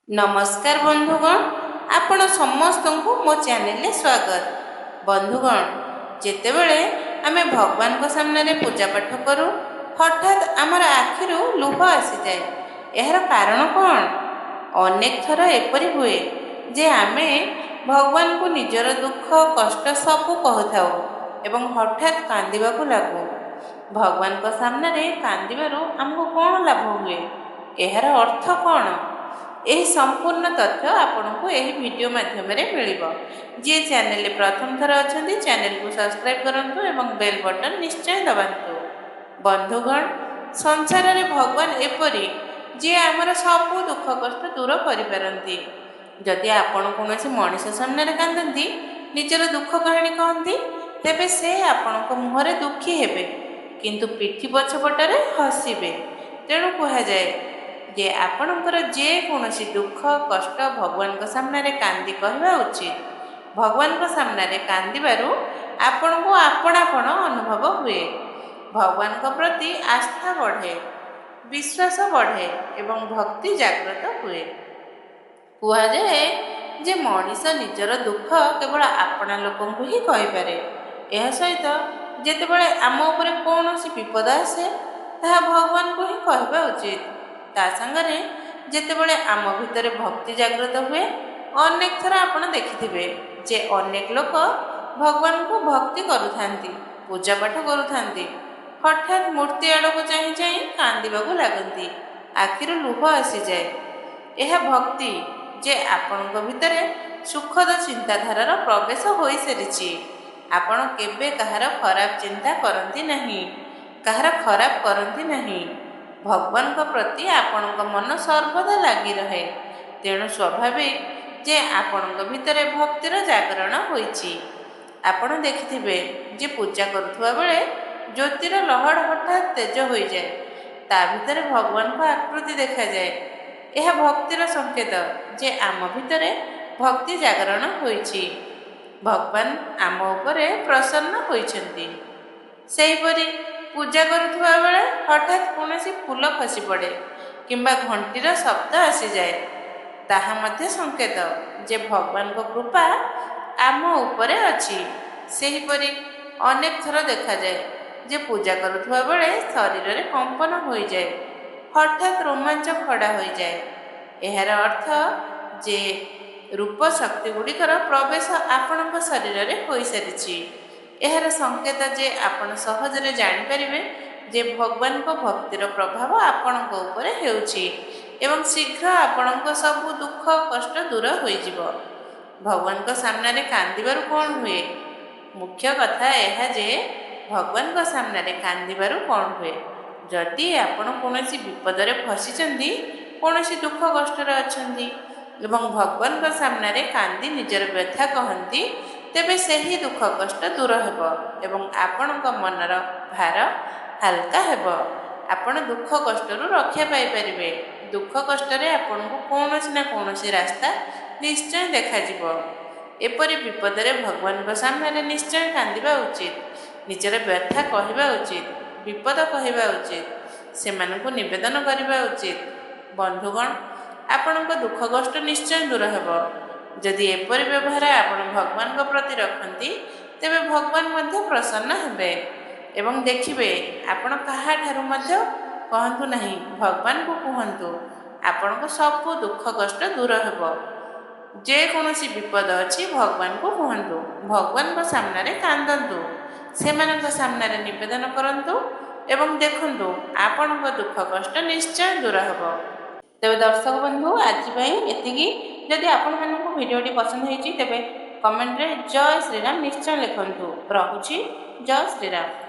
नमस्कार बंधुगण, आपण समस्त को मो चैनल स्वागत। बंधुगण, जितेबले आमे भगवान को सामने पूजा पाठ करूँ हठात आमर आखिरु लुह आसी जाए। यार कारण कौन? अनेक थर एपरी हुए जे आमे भगवान को निजर दुख कष्ट सबू कहू एवं हठात कांदिबा को लागू। भगवान को सामने कांदिबारु आमको कौन लाभ हुए? यार अर्थ कौन? यही संपूर्ण तथ्य आपको यही वीडियो माध्यम मिलिबो। जे चैनल प्रथम थर अच्छा चैनल को सब्सक्राइब करंतु एवं बेल बटन निश्चय दबातु। बंधुगण, संसार रे भगवान एपरी जे आमर सब दुख कष्ट दूर करिपारंती। जदि आपण कोनोसी मनुष्य सामने कांदती निजर दुख कहानी कहती तेबे से आपणक मुहरे दुखी हेबे किंतु पिठी पछपटरे हसिबे। तेणु कह जाए जे आपणकर जे कौनसी दुख कष्ट भगवान को सामने कांदी कहवा उचित। भगवान को सामने कांदिबारु आपण को आपणापण अनुभव हुए। भगवान को प्रति आस्था बढ़े, विश्वास बढ़े एवं भक्ति जागृत हुए। कह जाए जे मनीष निजर दुख केवल आपणा लोक ही कहीपे। यह सहित जितेबाला आम उपर कौन विपद आसे ताहा भगवान को ही कहवा उचित। ता संगरे जितेबाला आम भितर भक्ति जागृत हुए अनेक थर आपण देखिथिबे जे अनेक लोक भगवान को भक्ति करुथांती, पूजा पाठ करुथांती, हठात मूर्ति आड़क चाही चाही कांदिबाकू लागंती, आखिरु लुह आसी जाए। यह भक्ति जे आपणक भितर सुखद चिंताधारार प्रवेश होई सारिछि। आपण केबे कहार खराब चिंता करंती नहीं, कहार खराब करंती नहीं। भगवान को प्रति आपणक मन सर्वदा लगी रहे। तेणु स्वाभाविक जे आपणक भितर भक्तिर जागरण होइछि। आपण देखिथिबे जे पूजा करुथुवा बेले ज्योतिर लहड़ हठात तेज हो जाए, ता भितर भगवान को आकृति देखा जाए। यह भक्तिर संकेत जे आम भितर भक्ति जागरण होइछि। भगवान आम उपरे प्रसन्न होइछन्ति। सेहीपरि पूजा करुथुवा बेले हठात कौनसी फूल खसी पड़े किंबा घंटीर शब्द आसी जाए, ताहा मध्य संकेत जे भगवान को कृपा आम उपरे अछि। सेहीपरि अनेक थर देखा जाए जे पूजा करुथुवा बेले शरीर रे कंपन हो जाए, हठात रोमांच खड़ा हो जाए। एहार अर्थ जे रूप शक्ति गुड़िकर प्रवेश आपणक शरीर रे होई सारिछि। एहार संकेत जे आपण सहजरे जानि परिबे जे भगवान को भक्तिर प्रभाव आपणक उपरे हेउछि एवं शीघ्र आपणक सब दुख कष्ट दूर होई जिवो। भगवान को सामने कांदिबारु कौन हुए? मुख्य कथा यह जे भगवान को सामने कांदिबारु कौन हुए? जदि आपण कोनोसी विपदरे फसिचंदी, कोनोसी दुख कष्ट अछंदी एवं भगवान को सामने कांदी निजर व्यथा कहंती तेबे सही दुख कष्ट दूर हेबो एवं आपणक मनर भार हल्का हेबो। आपण दुख कष्टरू रक्षा पाई परिबे। दुख कष्ट रे आपणको कोनोसी ना कोनोसी रास्ता निश्चय देखा जिवो। एपरि विपद रे भगवान को सामने निश्चय कांदिबा उचित, निजर व्यथा कहवा उचित, विपद कहवा उचित, सेमानकु निवेदन करबा उचित। बंधुगण, आपणको दुख कष्ट निश्चय दूर हेबो। जदि एपरि व्यवहार आपण भगवान को प्रति रखती तेबे भगवान मध्य प्रसन्न हेबे एवं देखिबे आपण कहा ठारू मध्य कहंतु नहीं, भगवान को कहंतु। आपण को सब दुख कष्ट दूर हेबो। जे कोनोसी विपद अछि भगवान को कहंतु, भगवान को सामने कांदंतु, सेमानक सामने निवेदन करंतु एवं देखंतु आपण को दुख कष्ट निश्चय दूर हेबो। तेबे दर्शक बंधु, आज एतिकी। जदि आपण मानक वीडियोटी पसंद होइछि तेबे कमेंट रे जय श्रीराम निश्चय लिखंतु। रहुछि। जय श्रीराम।